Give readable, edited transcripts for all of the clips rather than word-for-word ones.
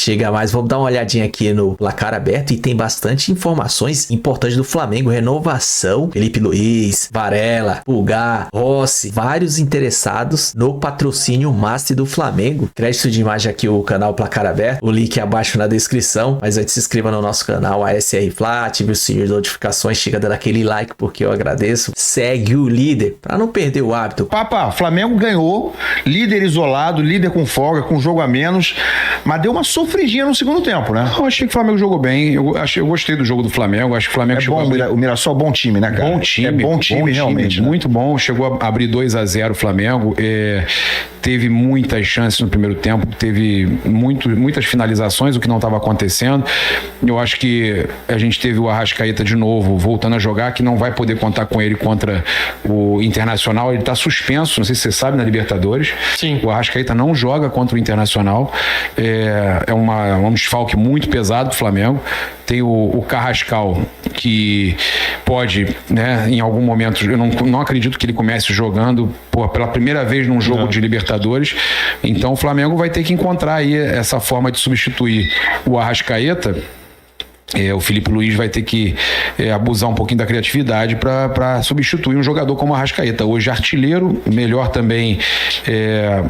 Chega mais, vamos dar uma olhadinha aqui no placar aberto e tem bastante informações importantes do Flamengo. Renovação, Felipe Luiz, Varela, Pulgar, Rossi, vários interessados no patrocínio Master do Flamengo. Crédito de imagem aqui o canal Placar Aberto, o link abaixo na descrição. Mas antes se inscreva no nosso canal ASR Fla, ative o sininho de notificações, chega dando aquele like porque eu agradeço. Segue o líder para não perder o hábito. Papa, Flamengo ganhou, líder isolado, líder com folga, com jogo a menos, mas deu uma sofridinha no segundo tempo, né? Eu achei que o Flamengo jogou bem, eu gostei do jogo do Flamengo, acho que o Flamengo chegou o Mirassol, bom time, né, cara? Bom time, é bom time realmente, né? Muito bom, chegou a abrir 2-0 o Flamengo, teve muitas chances no primeiro tempo, teve muitas finalizações, o que não estava acontecendo. Eu acho que a gente teve o Arrascaeta de novo voltando a jogar, que não vai poder contar com ele contra o Internacional. Ele está suspenso, não sei se você sabe, na Libertadores. Sim. O Arrascaeta não joga contra o Internacional. É um desfalque muito pesado do Flamengo. Tem o Carrascal, que pode, né, em algum momento, eu não acredito que ele comece jogando pela primeira vez num jogo de Libertadores. Então o Flamengo vai ter que encontrar aí essa forma de substituir o Arrascaeta. O Felipe Luiz vai ter que abusar um pouquinho da criatividade para substituir um jogador como a Arrascaeta. Hoje artilheiro, melhor também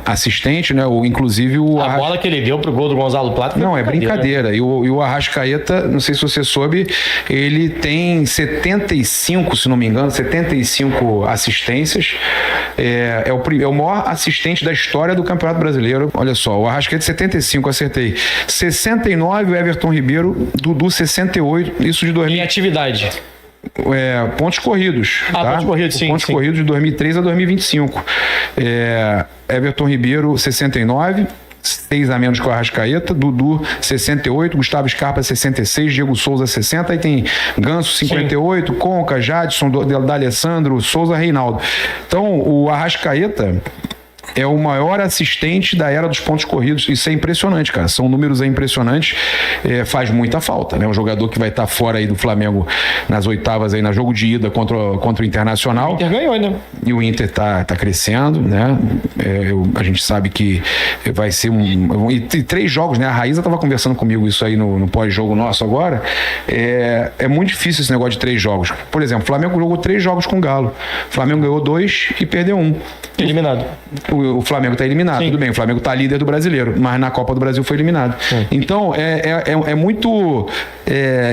assistente, né? Inclusive a bola que ele deu pro gol do Gonzalo Plata. Não, é brincadeira. E o Arrascaeta, não sei se você soube, ele tem 75, se não me engano, 75 assistências. É o maior assistente da história do Campeonato Brasileiro. Olha só, o Arrascaeta 75, acertei. 69, o Everton Ribeiro, Dudu 68, isso de 2000. Em atividade. Pontos corridos. Pontos corridos, sim. Pontos corridos de 2003 a 2025. Everton Ribeiro 69, 6 a menos que o Arrascaeta, Dudu 68, Gustavo Scarpa 66, Diego Souza 60, aí tem Ganso 58, Conca, Jadson, D'Alessandro, Souza, Reinaldo. Então o Arrascaeta é o maior assistente da era dos pontos corridos. Isso é impressionante, cara. São números impressionantes. Faz muita falta, né? Um jogador que vai estar fora aí do Flamengo nas oitavas, aí, na jogo de ida contra o Internacional. O Inter ganhou, né? E o Inter tá crescendo, né? A gente sabe que vai ser e 3 jogos, né? A Raíza tava conversando comigo isso aí no pós-jogo nosso agora. É muito difícil esse negócio de 3 jogos. Por exemplo, o Flamengo jogou 3 jogos com o Galo. O Flamengo ganhou 2 e perdeu 1. Eliminado. O Flamengo está eliminado. Sim. Tudo bem, o Flamengo está líder do Brasileiro, mas na Copa do Brasil foi eliminado. Sim. Então, é muito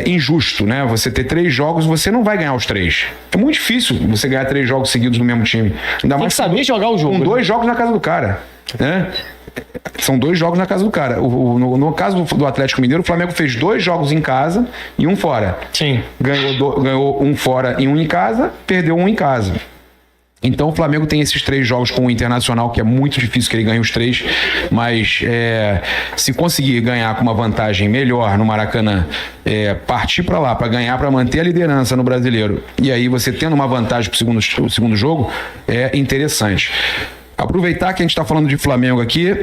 injusto, né? Você ter 3 jogos, você não vai ganhar os 3. É muito difícil você ganhar 3 jogos seguidos no mesmo time. Ainda mais tem que saber jogar o jogo. Com 2 jogos na casa do cara, né? São 2 jogos na casa do cara. No caso do Atlético Mineiro, o Flamengo fez 2 jogos em casa e 1 fora. Sim. Ganhou 1 fora e 1 em casa, perdeu 1 em casa. Então o Flamengo tem esses 3 jogos com o Internacional, que é muito difícil que ele ganhe os 3, mas se conseguir ganhar com uma vantagem melhor no Maracanã, partir para lá, para ganhar, para manter a liderança no Brasileiro, e aí você tendo uma vantagem para o segundo jogo, é interessante. Aproveitar que a gente está falando de Flamengo aqui,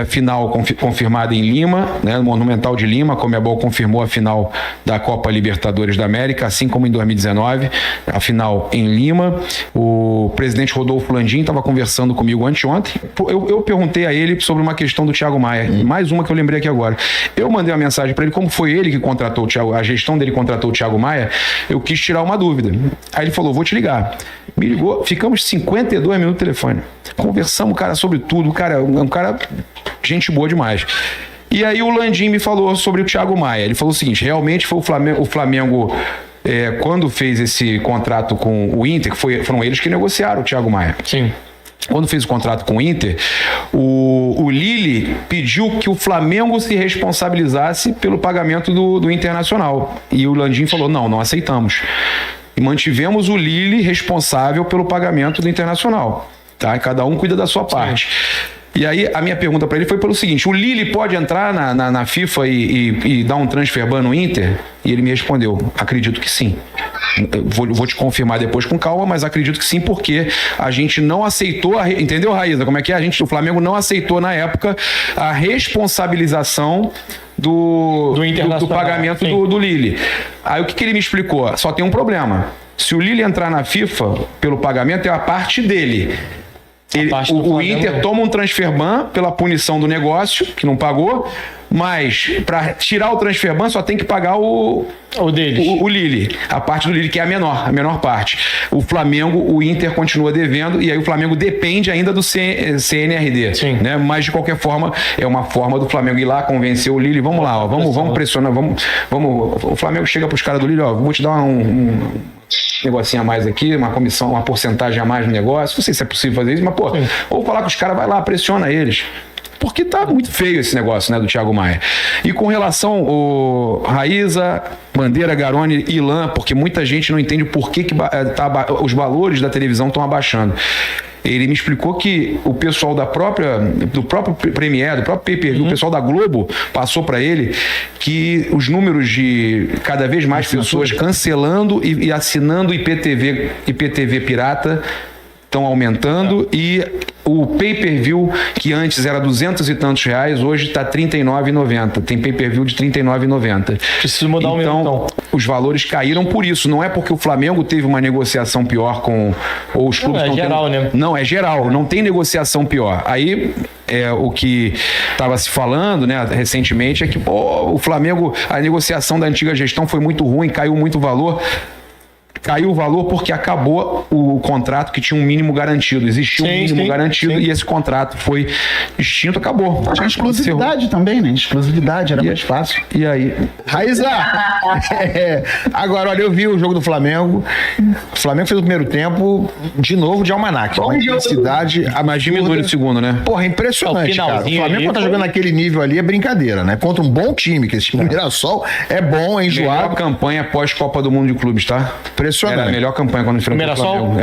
final confirmada em Lima, né, no Monumental de Lima. A Conmebol confirmou a final da Copa Libertadores da América, assim como em 2019, a final em Lima. O presidente Rodolfo Landim estava conversando comigo anteontem. Eu perguntei a ele sobre uma questão do Thiago Maia, mais uma que eu lembrei aqui agora. Eu mandei uma mensagem para ele, como foi ele que contratou o Thiago, a gestão dele contratou o Thiago Maia, eu quis tirar uma dúvida. Aí ele falou, vou te ligar. Me ligou, ficamos 52 minutos no telefone. Conversamos, cara, sobre tudo. Cara, um cara, gente boa demais. E aí o Landim me falou sobre o Thiago Maia. Ele falou o seguinte, realmente foi o Flamengo quando fez esse contrato com o Inter, foram eles que negociaram o Thiago Maia. Sim. Quando fez o contrato com o Inter, o Lille pediu que o Flamengo se responsabilizasse pelo pagamento do Internacional. E o Landim falou, não aceitamos. E mantivemos o Lille responsável pelo pagamento do Internacional. Tá? Cada um cuida da sua parte. E aí a minha pergunta para ele foi pelo seguinte, o Lille pode entrar na FIFA e dar um transfer ban no Inter? E ele me respondeu, acredito que sim. Vou te confirmar depois com calma, mas acredito que sim, porque a gente não aceitou, entendeu, Raíza? Como é que é? O Flamengo não aceitou na época a responsabilização do pagamento do Lille. Aí o que ele me explicou? Só tem um problema. Se o Lille entrar na FIFA pelo pagamento, é a parte dele. O Inter toma um transfer ban pela punição do negócio, que não pagou, Mas para tirar o transfer ban só tem que pagar o deles. O Lille, a parte do Lille que é a menor parte. O Flamengo, o Inter continua devendo e aí o Flamengo depende ainda do CNRD, Sim. né? Mas de qualquer forma é uma forma do Flamengo ir lá convencer o Lille, vamos lá, ó, vamos pressionar, vamos, o Flamengo chega para os caras do Lille, ó, vou te dar um negocinho a mais aqui, uma comissão, uma porcentagem a mais no negócio, não sei se é possível fazer isso, mas pô, ou falar com os caras, vai lá, pressiona eles. Porque tá muito feio esse negócio, né, do Thiago Maia. E com relação ao Raíza, Bandeira, Garoni e Ilan, porque muita gente não entende por que os valores da televisão estão abaixando. Ele me explicou que o pessoal do próprio Premier, do próprio pay-per-view, o pessoal da Globo passou para ele que os números de cada vez mais pessoas cancelando e assinando IPTV pirata estão aumentando e o pay-per-view, que antes era 200 e tantos reais, hoje está R$ 39,90. Tem pay-per-view de R$ 39,90. Preciso mudar o meu, então. Os valores caíram por isso. Não é porque o Flamengo teve uma negociação pior com... Ou os clubes não, é geral, né? Não, é geral. Não tem negociação pior. Aí, o que estava se falando, né, recentemente, é que o Flamengo, a negociação da antiga gestão foi muito ruim, caiu muito o valor. Caiu o valor porque acabou o contrato que tinha um mínimo garantido. Existia um mínimo garantido e esse contrato foi extinto, acabou. Tinha exclusividade também, né? Exclusividade, era mais fácil. E aí? Raíza! Agora, olha, eu vi o jogo do Flamengo. O Flamengo fez o primeiro tempo de novo de almanaque. Uma intensidade Mas diminui no segundo, né? Porra, impressionante, cara. O Flamengo, quando tá jogando naquele nível ali, é brincadeira, né? Contra um bom time, que esse time do Mirassol é bom, é enjoado. Melhor campanha pós-Copa do Mundo de Clubes, tá? Impressionante. Era a melhor campanha quando enfrentou o Flamengo.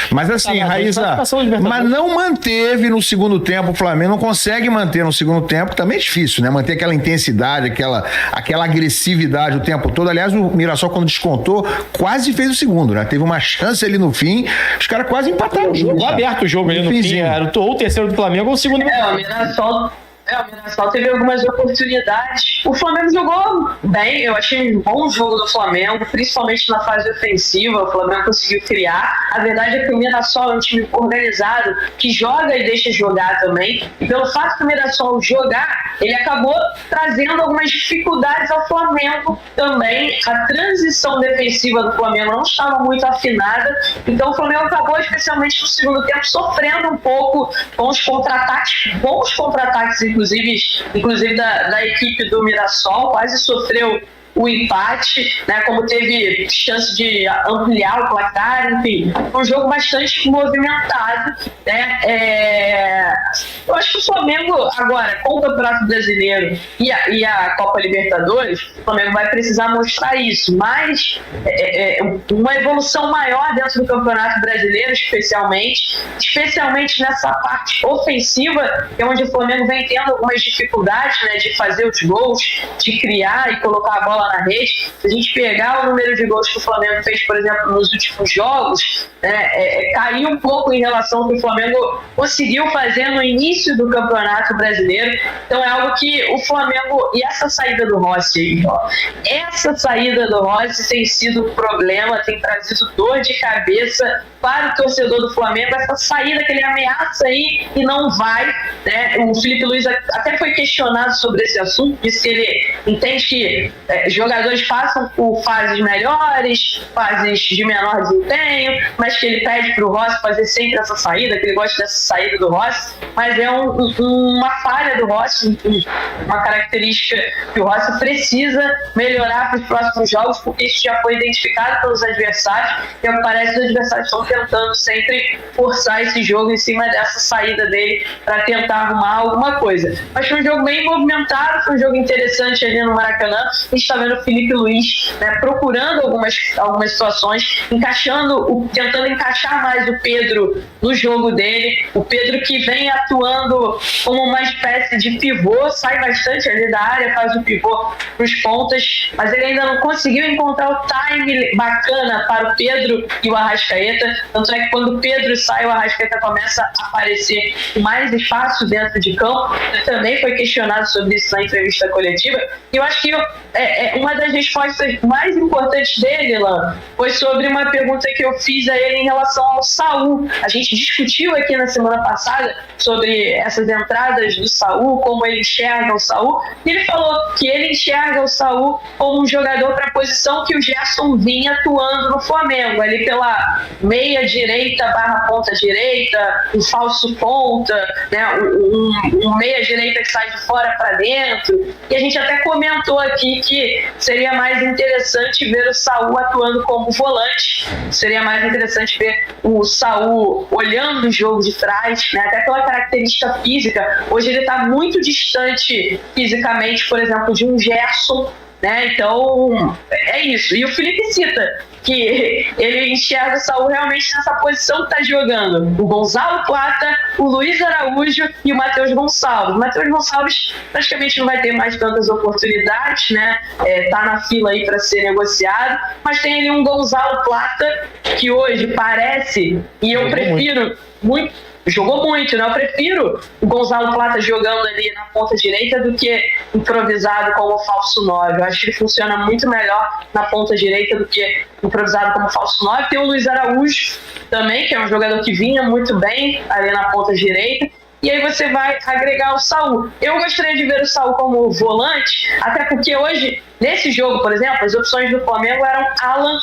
Mas assim, Raíza, mas não manteve no segundo tempo o Flamengo, não consegue manter no segundo tempo, também é difícil, né? Manter aquela intensidade, aquela agressividade o tempo todo. Aliás, o Mirassol, quando descontou, quase fez o segundo, né? Teve uma chance ali no fim, os caras quase empataram o jogo. Jogou aberto o jogo ali no fim, era ou o terceiro do Flamengo ou o segundo. O Mirassol teve algumas oportunidades. O Flamengo jogou bem, eu achei um bom jogo do Flamengo, principalmente na fase ofensiva. O Flamengo conseguiu criar. A verdade é que o Mirassol é um time organizado que joga e deixa jogar também. E pelo fato do Mirassol jogar, ele acabou trazendo algumas dificuldades ao Flamengo também. A transição defensiva do Flamengo não estava muito afinada, então o Flamengo acabou, especialmente no segundo tempo, sofrendo um pouco com os contra-ataques, bons contra-ataques, inclusive da equipe do Mirassol, quase sofreu o empate, né, como teve chance de ampliar o placar, enfim, um jogo bastante movimentado, né, eu acho que o Flamengo agora, com o Campeonato Brasileiro e a Copa Libertadores, o Flamengo vai precisar mostrar isso, mas uma evolução maior dentro do Campeonato Brasileiro, especialmente nessa parte ofensiva, que é onde o Flamengo vem tendo algumas dificuldades, né, de fazer os gols, de criar e colocar a bola na rede. Se a gente pegar o número de gols que o Flamengo fez, por exemplo, nos últimos jogos, caiu um pouco em relação ao que o Flamengo conseguiu fazer no início do Campeonato Brasileiro. Então é algo que o Flamengo, e essa saída do Rossi, tem sido um problema, tem trazido dor de cabeça para o torcedor do Flamengo, essa saída que ele ameaça aí e não vai, né? O Felipe Luiz até foi questionado sobre esse assunto, disse que ele entende que jogadores passam por fases melhores, fases de menor desempenho, mas que ele pede para o Rossi fazer sempre essa saída, que ele gosta dessa saída do Rossi, mas é uma falha do Rossi, uma característica que o Rossi precisa melhorar para os próximos jogos, porque isso já foi identificado pelos adversários, e ao que parece os adversários estão tentando sempre forçar esse jogo em cima dessa saída dele para tentar arrumar alguma coisa. Mas foi um jogo bem movimentado, foi um jogo interessante ali no Maracanã. A gente está vendo o Felipe Luiz, né, procurando algumas situações, tentando encaixar mais o Pedro no jogo dele. O Pedro que vem atuando como uma espécie de pivô, sai bastante ali da área, faz o pivô para os pontas, mas ele ainda não conseguiu encontrar o time bacana para o Pedro e o Arrascaeta. Tanto é que quando o Pedro sai, o Arrascaeta começa a aparecer com mais espaço dentro de campo. Ele também foi questionado sobre isso na entrevista coletiva. E eu acho que uma das respostas mais importantes dele, Lan, foi sobre uma pergunta que eu fiz a ele em relação ao Saul. A gente discutiu aqui na semana passada sobre essas entradas do Saul, como ele enxerga o Saul, e ele falou que ele enxerga o Saul como um jogador para a posição que o Gerson vinha atuando no Flamengo, ali pela meia direita / ponta direita, um falso ponta, né, um meia direita que sai de fora para dentro. E a gente até comentou aqui que seria mais interessante ver o Saul atuando como volante, seria mais interessante ver o Saul olhando o jogo de trás, né, até pela característica física. Hoje ele está muito distante fisicamente, por exemplo, de um Gerson, né? Então é isso. E o Felipe cita que ele enxerga o Saul realmente nessa posição que está jogando o Gonzalo Plata, o Luiz Araújo e o Matheus Gonçalves. O Matheus Gonçalves praticamente não vai ter mais tantas oportunidades, né? Tá na fila aí para ser negociado, mas tem ali um Gonzalo Plata que hoje parece, e eu prefiro muito. Jogou muito, né? Eu prefiro o Gonzalo Plata jogando ali na ponta direita do que improvisado como falso 9. Eu acho que ele funciona muito melhor na ponta direita do que improvisado como falso 9. Tem o Luiz Araújo também, que é um jogador que vinha muito bem ali na ponta direita. E aí você vai agregar o Saul. Eu gostaria de ver o Saul como volante, até porque hoje, nesse jogo, por exemplo, as opções do Flamengo eram Alan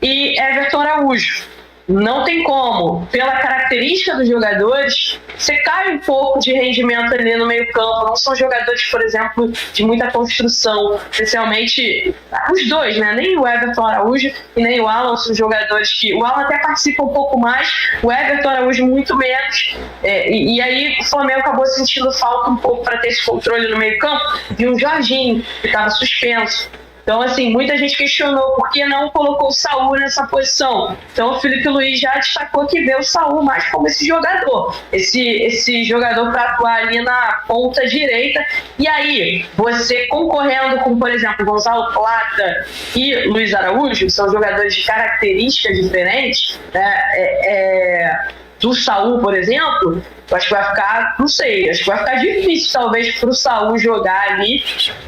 e Everton Araújo. Não tem como, pela característica dos jogadores, você cai um pouco de rendimento ali no meio campo. Não são jogadores, por exemplo, de muita construção, especialmente os dois, né? Nem o Everton Araújo e nem o Alan são jogadores que... O Alan até participa um pouco mais, o Everton Araújo muito menos. E aí o Flamengo acabou sentindo falta um pouco para ter esse controle no meio campo de um Jorginho, que estava suspenso. Então, assim, muita gente questionou por que não colocou o Saul nessa posição. Então, o Felipe Luiz já destacou que vê o Saul mais como esse jogador. Esse jogador para atuar ali na ponta direita. E aí, você concorrendo com, por exemplo, Gonzalo Plata e Luiz Araújo, que são jogadores de características diferentes, né? Do Saul, por exemplo, eu acho que vai ficar, não sei, acho que vai ficar difícil talvez para o Saul jogar ali.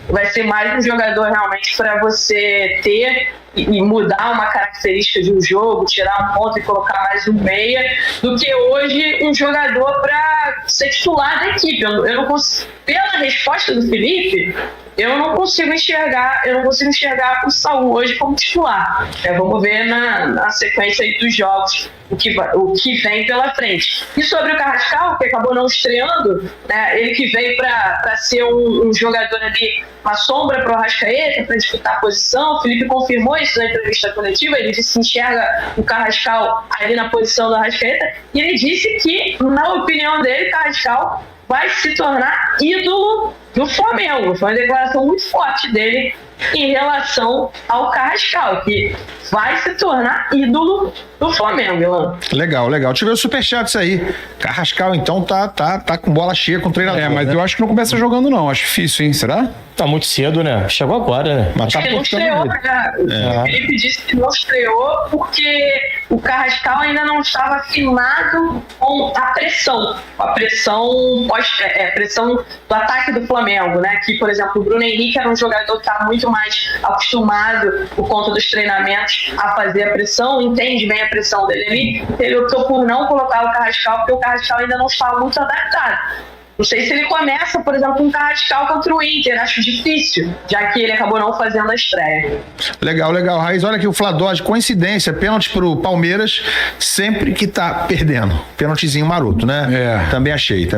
Vai ser mais um jogador realmente para você ter e mudar uma característica de um jogo, tirar um ponto e colocar mais um meia, do que hoje um jogador para ser titular da equipe. Eu não consigo, pela resposta do Felipe, eu não consigo enxergar o Saul hoje como titular. Vamos ver na sequência aí dos jogos o que vem pela frente. E sobre o Carrascal, que acabou não estreando, né, ele que veio para ser um jogador ali, uma sombra para o Arrascaeta, para disputar a posição. O Felipe confirmou isso na entrevista coletiva. Ele disse que enxerga o Carrascal ali na posição do Arrascaeta, e ele disse que, na opinião dele, o Carrascal vai se tornar ídolo do Flamengo. Foi uma declaração muito forte dele em relação ao Carrascal, que vai se tornar ídolo do Flamengo, Elan. Legal. Deixa eu ver o superchat aí. Carrascal, então, tá com bola cheia com o treinador. Mas eu acho que não começa jogando, não. Acho difícil, hein? Será? Tá muito cedo, né? Chegou agora, né? Mas ele não estreou, né? O Felipe disse que não estreou porque o Carrascal ainda não estava afinado com a pressão. A pressão do ataque do Flamengo, né? Que, por exemplo, o Bruno Henrique era um jogador que está muito mais acostumado, por conta dos treinamentos, a fazer a pressão, entende bem a pressão dele ali. Ele optou por não colocar o Carrascal, porque o Carrascal ainda não estava muito adaptado. Não sei se ele começa, por exemplo, com um Carrascal contra o Inter. Acho difícil, já que ele acabou não fazendo a estreia. Legal. Raiz, olha aqui o Fladod, coincidência, pênalti pro Palmeiras sempre que tá perdendo. Pênaltizinho maroto, né? Também achei.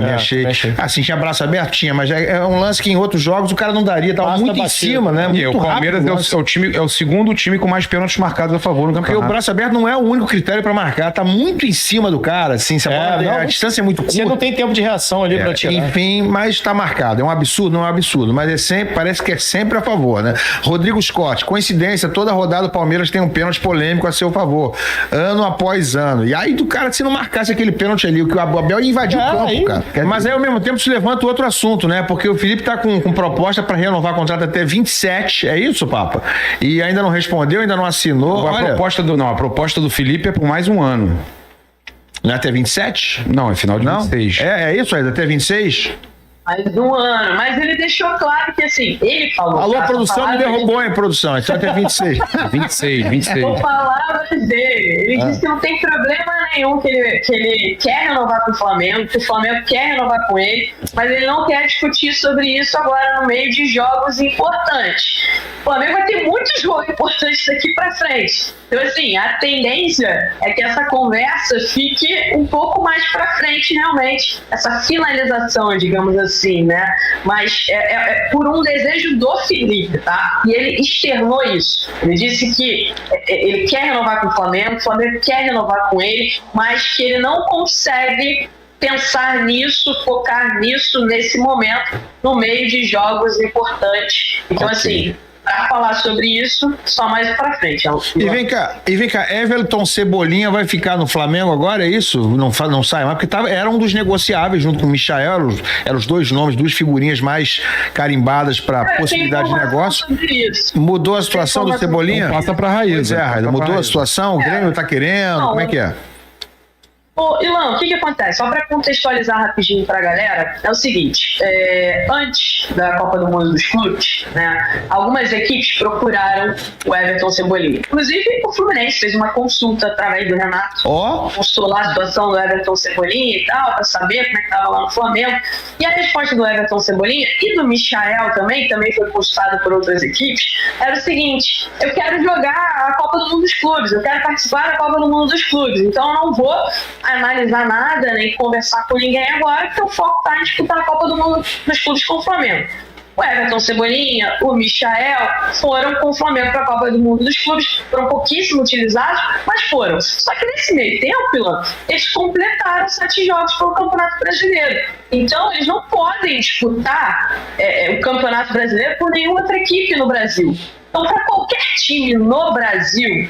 Assim, tinha braço aberto? Tinha, mas é um lance que em outros jogos o cara não daria, tava muito em cima, né? E o Palmeiras é o segundo time com mais pênaltis marcados a favor no campeonato. Porque o braço aberto não é o único critério pra marcar, tá muito em cima do cara, assim, a distância é muito curta. Você não tem tempo de reação ali pra tirar. Enfim, mas está marcado. É um absurdo? Não é um absurdo, mas parece que é sempre a favor, né? Rodrigo Scott, coincidência, toda rodada o Palmeiras tem um pênalti polêmico a seu favor, ano após ano. E aí do cara, se não marcasse aquele pênalti ali, o que o Abel ia invadir o campo, cara. Mas aí ao mesmo tempo se levanta outro assunto, né? Porque o Felipe tá com proposta para renovar o contrato até 27, é isso, Papa? E ainda não respondeu, ainda não assinou. A proposta do Felipe é por mais um ano. Não é até 27? Não, é final de 26. É isso aí, até 26? Mais um ano. Mas ele deixou claro que, assim, ele falou... Alô, a produção me derrubou, hein, produção? Então até 26. 26. Com palavras dele. Ele disse que não tem problema nenhum, que ele quer renovar com o Flamengo, que o Flamengo quer renovar com ele, mas ele não quer discutir sobre isso agora no meio de jogos importantes. O Flamengo vai ter muitos jogos importantes daqui pra frente. Então, assim, a tendência é que essa conversa fique um pouco mais pra frente, realmente. Essa finalização, digamos assim, né? Mas é por um desejo do Felipe, tá? E ele externou isso. Ele disse que ele quer renovar com o Flamengo quer renovar com ele, mas que ele não consegue pensar nisso, focar nisso nesse momento, no meio de jogos importantes. Então, assim, para falar sobre isso, só mais pra frente. E vem cá, Everton Cebolinha vai ficar no Flamengo agora, é isso? Não sai mais? Porque era um dos negociáveis junto com o Michael, eram os dois nomes, duas figurinhas mais carimbadas para possibilidade de negócio. Mudou a situação do Cebolinha? Passa pra Raíza. Raíza, mudou a situação? O Grêmio tá querendo? Como é que é? Ô, Ilan, o que acontece? Só para contextualizar rapidinho para a galera, é o seguinte, antes da Copa do Mundo dos Clubes, né, algumas equipes procuraram o Everton Cebolinha. Inclusive, o Fluminense fez uma consulta através do Renato, consultou lá a situação do Everton Cebolinha e tal, para saber como é que estava lá no Flamengo. E a resposta do Everton Cebolinha e do Michael também foi consultada por outras equipes, era o seguinte: eu quero jogar a Copa do Mundo dos Clubes, eu quero participar da Copa do Mundo dos Clubes, então eu não vou analisar nada, nem conversar com ninguém agora, porque o foco está em disputar a Copa do Mundo dos Clubes com o Flamengo. O Everton Cebolinha, o Michael foram com o Flamengo para a Copa do Mundo dos Clubes, foram pouquíssimo utilizados, mas foram. Só que nesse meio tempo, Pilan, eles completaram 7 jogos pelo Campeonato Brasileiro. Então, eles não podem disputar o Campeonato Brasileiro por nenhuma outra equipe no Brasil. Então, para qualquer time no Brasil,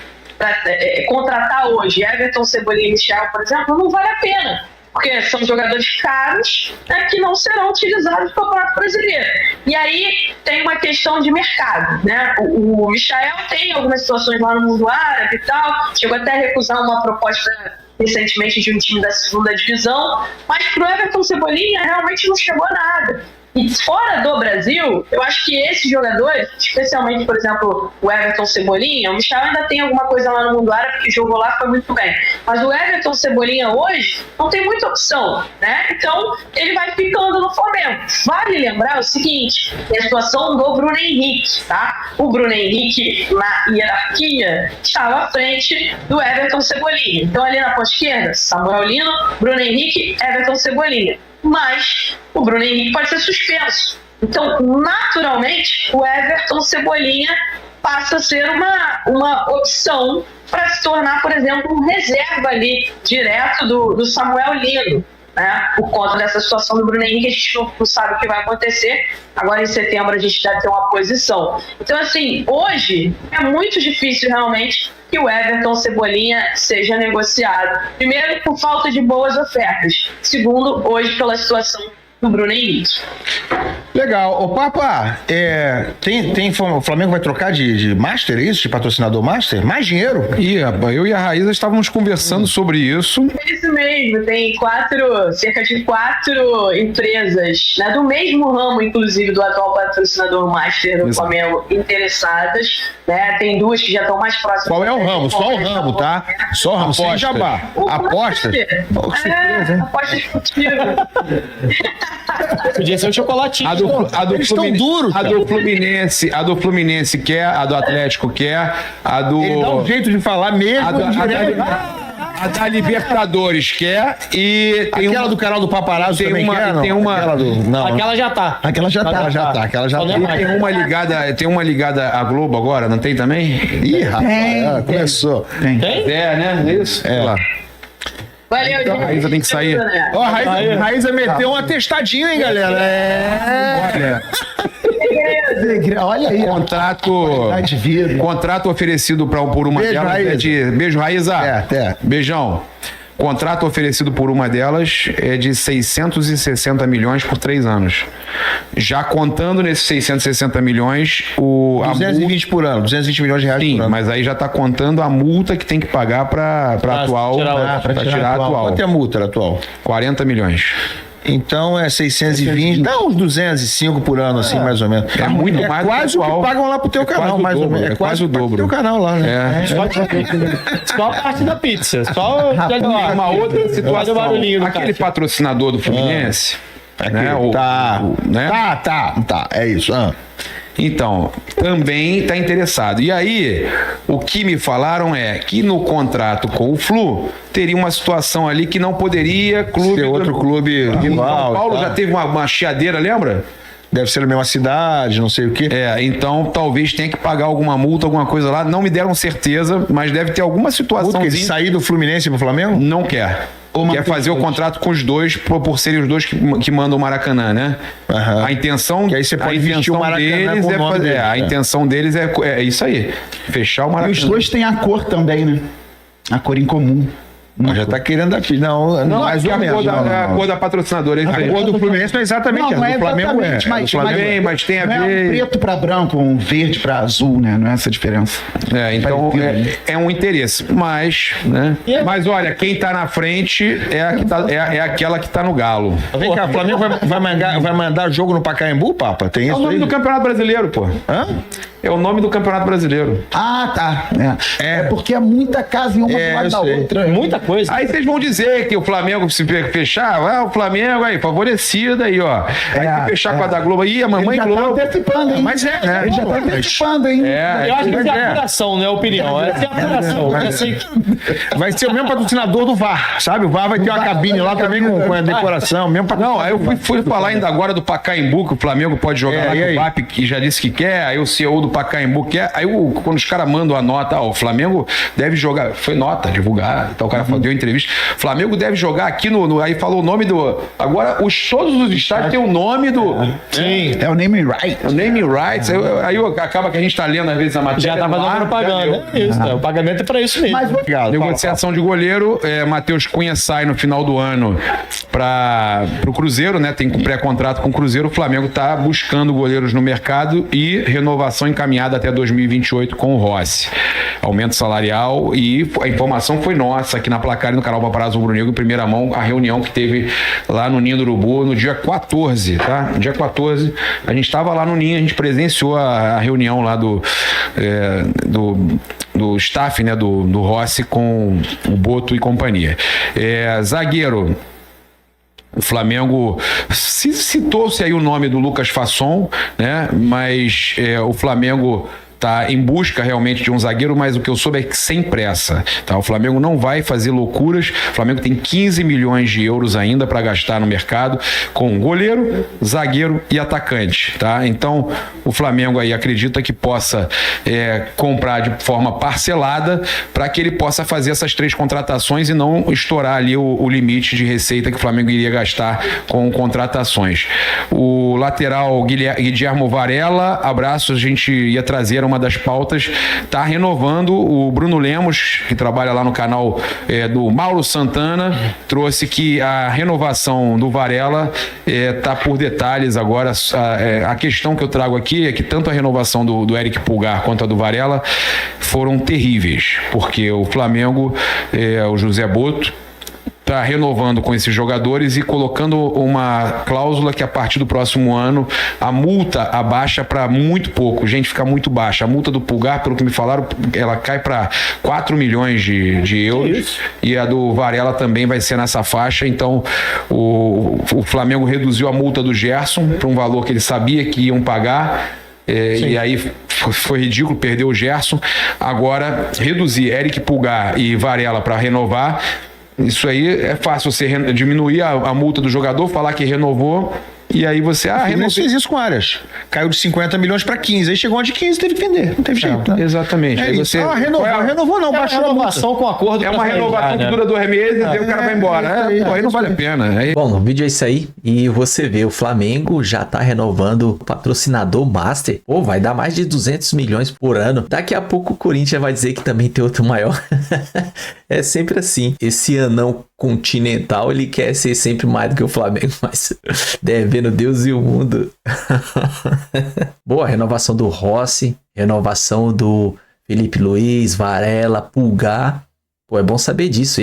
contratar hoje Everton Cebolinha e Michael, por exemplo, não vale a pena, porque são jogadores caros, né, que não serão utilizados no Campeonato Brasileiro. E aí tem uma questão de mercado, né? O Michael tem algumas situações lá no mundo árabe e tal, chegou até a recusar uma proposta recentemente de um time da 2ª divisão, mas pro Everton Cebolinha realmente não chegou a nada. E fora do Brasil, eu acho que esses jogadores, especialmente, por exemplo, o Everton Cebolinha, o Michael ainda tem alguma coisa lá no mundo árabe, que jogou lá, foi muito bem. Mas o Everton Cebolinha hoje não tem muita opção, né? Então, ele vai ficando no Flamengo. Vale lembrar o seguinte, a situação do Bruno Henrique, tá? O Bruno Henrique, na hierarquia, estava à frente do Everton Cebolinha. Então, ali na ponta esquerda, Samuel Lino, Bruno Henrique, Everton Cebolinha. Mas o Bruno Henrique pode ser suspenso. Então, naturalmente, o Everton Cebolinha passa a ser uma opção para se tornar, por exemplo, um reserva ali, direto do Samuel Lino, né? Por conta dessa situação do Bruno Henrique, a gente não sabe o que vai acontecer. Agora, em setembro, a gente deve ter uma posição. Então, assim, hoje é muito difícil, realmente, que o Everton Cebolinha seja negociado. Primeiro, por falta de boas ofertas. Segundo, hoje, pela situação do Bruno Henrique. Legal. Ô, Papa, o Flamengo vai trocar de Master, é isso? De patrocinador Master? Mais dinheiro? Eu e a Raíza estávamos conversando sobre isso. É isso mesmo. Tem cerca de 4 empresas, né, do mesmo ramo, inclusive, do atual patrocinador Master do Flamengo, interessadas. Né? Tem 2 que já estão mais próximas. Qual é o ramo? Só o ramo, tá? Só o ramo, sem jabá. Apostas? Aposta esportiva. Podia ser um chocolatinho. Eles estão duros, a do Fluminense quer, a do Atlético quer, a do... Ele dá um jeito de falar mesmo. A da Libertadores quer e tem aquela do canal do Paparazzo também quer, não? Aquela já tá. Aquela já tá. Tem uma ligada à Globo agora, não tem também? Ih, rapaz, começou. Tem? Né? Isso? Lá. Valeu, então, a Raíza tem que sair. Ó, a Raíza meteu um atestadinho, hein, galera? Olha aí. Contrato oferecido por uma Beijo, delas. Raíza. Beijo, Raíza. Até. Beijão. Contrato oferecido por uma delas é de 660 milhões por 3 anos. Já contando nesses 660 milhões, 220 por ano, 220 milhões de reais por ano. Mas aí já está contando a multa que tem que pagar para atual. Para tirar a atual. Quanto é a multa atual? 40 milhões. Então é 620, dá uns 205 por ano, assim, mais ou menos. É muito é mais quase o que pagam lá pro teu canal, mais ou menos. É quase o dobro. Pro teu canal lá, né? Só a parte da pizza. Só Uma outra situação. Barulhinho Aquele patrocinador do Fluminense. Né? Tá. É isso. Então, também está interessado. E aí, o que me falaram é que no contrato com o Flu, teria uma situação ali que não poderia ser outro clube rival. São Paulo já teve uma chiadeira, lembra? Deve ser na mesma cidade, não sei o quê. Então talvez tenha que pagar alguma multa, alguma coisa lá. Não me deram certeza, mas deve ter alguma situação. Ele sair do Fluminense pro Flamengo? Não quer. Quer fazer o contrato com os dois, por serem os dois que mandam o Maracanã, né? Uhum. A intenção, que aí você pode vestir o Maracanã deles com o nome deles, a intenção deles é isso aí. Fechar o Maracanã. E os dois têm a cor também, né? A cor em comum. Já tá querendo dar filho. Não, mais ou menos. A cor da patrocinadora. A cor do Fluminense não é exatamente não essa. Do Flamengo mas tem a ver. Não é um preto para branco, um verde para azul, né? Não é essa a diferença. Então é um interesse. Mas, né? Mas olha, quem tá na frente é aquela que tá no galo. Vem cá, o Flamengo vai mandar jogo no Pacaembu, Papa? Tem isso? É o nome do Campeonato Brasileiro, pô. É o nome do Campeonato Brasileiro. Ah, tá. É porque é muita casa em uma do lado da outra. Muita coisa. Aí vocês vão dizer que o Flamengo se fechar, o Flamengo aí, favorecido aí, ó. Aí se fechar com a da Globo aí, a mamãe Globo. Tá antecipando, hein? Mas né? Ele já tá antecipando, hein? Eu acho que essa é a apuração, não é a opinião. Essa é a apuração. Vai ser o mesmo patrocinador do VAR, sabe? O VAR vai ter uma cabine lá também com a decoração. Não, aí eu fui falar ainda agora do Pacaembu, que o Flamengo pode jogar lá, que o PAP que já disse que quer, aí o CEO do Pacaembu quer, aí quando os caras mandam a nota, o Flamengo deve jogar, foi nota divulgada, então o cara deu entrevista, Flamengo deve jogar aqui aí falou o nome do, agora todos os estádios tem o nome do, sim, é o naming rights. O naming rights, aí acaba que a gente tá lendo às vezes a matéria. Já tá fazendo propaganda, é isso, o pagamento é pra isso mesmo. Mas, negociação de goleiro, Matheus Cunha sai no final do ano pro Cruzeiro, né, tem pré-contrato com o Cruzeiro, o Flamengo tá buscando goleiros no mercado e renovação encaminhada até 2028 com o Rossi. Aumento salarial e a informação foi nossa aqui na Placar e no canal Paparazzo Rubro Negro em primeira mão, a reunião que teve lá no Ninho do Urubu no dia 14, tá? No dia 14, a gente estava lá no Ninho, a gente presenciou a reunião lá do staff, né, do Rossi com o Boto e companhia. Zagueiro, o Flamengo citou-se aí o nome do Lucas Fasson, né? Mas o Flamengo tá em busca realmente de um zagueiro, mas o que eu soube é que sem pressa, tá? O Flamengo não vai fazer loucuras, o Flamengo tem 15 milhões de euros ainda para gastar no mercado com goleiro, zagueiro e atacante, tá? Então, o Flamengo aí acredita que possa comprar de forma parcelada para que ele possa fazer essas 3 contratações e não estourar ali o limite de receita que o Flamengo iria gastar com contratações. O lateral Guilherme Varela, abraço, a gente ia trazer uma das pautas, está renovando. O Bruno Lemos, que trabalha lá no canal do Mauro Santana, trouxe que a renovação do Varela está por detalhes agora. A questão que eu trago aqui é que tanto a renovação do Eric Pulgar quanto a do Varela foram terríveis, porque o Flamengo, o José Boto, está renovando com esses jogadores e colocando uma cláusula que a partir do próximo ano a multa abaixa para muito pouco, gente, fica muito baixa. A multa do Pulgar, pelo que me falaram, ela cai para 4 milhões de euros e a do Varela também vai ser nessa faixa. Então o Flamengo reduziu a multa do Gerson para um valor que ele sabia que iam pagar. E aí foi ridículo, perdeu o Gerson. Agora reduzir Eric Pulgar e Varela para renovar, isso aí é fácil, você diminuir a multa do jogador, falar que renovou, e aí você... Renovou. Fez isso com Arias. Caiu de 50 milhões para 15, aí chegou onde 15, teve que vender, não teve jeito. Né? Exatamente. Aí você... renovou não, baixou a renovação com acordo. É uma renovação que dura 2 meses, e aí o cara vai embora. Aí não vale a pena. Bom, no vídeo é isso aí, e você vê, o Flamengo já tá renovando o patrocinador Master. Pô, vai dar mais de 200 milhões por ano. Daqui a pouco o Corinthians vai dizer que também tem outro maior. É sempre assim. Esse anão continental, ele quer ser sempre mais do que o Flamengo, mas devendo Deus e o mundo. Boa, renovação do Rossi, renovação do Felipe Luiz, Varela, Pulgar. Pô, é bom saber disso.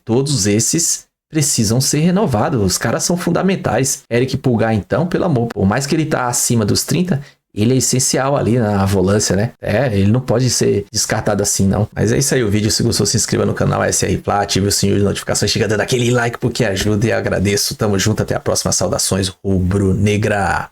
Todos esses precisam ser renovados. Os caras são fundamentais. Eric Pulgar, então, pelo amor, por mais que ele tá acima dos 30, ele é essencial ali na volância, né? Ele não pode ser descartado assim, não. Mas é isso aí o vídeo. Se gostou, se inscreva no canal SR Plá, ative o sininho de notificações, chega dando aquele like porque ajuda e agradeço. Tamo junto, até a próxima. Saudações rubro-negra.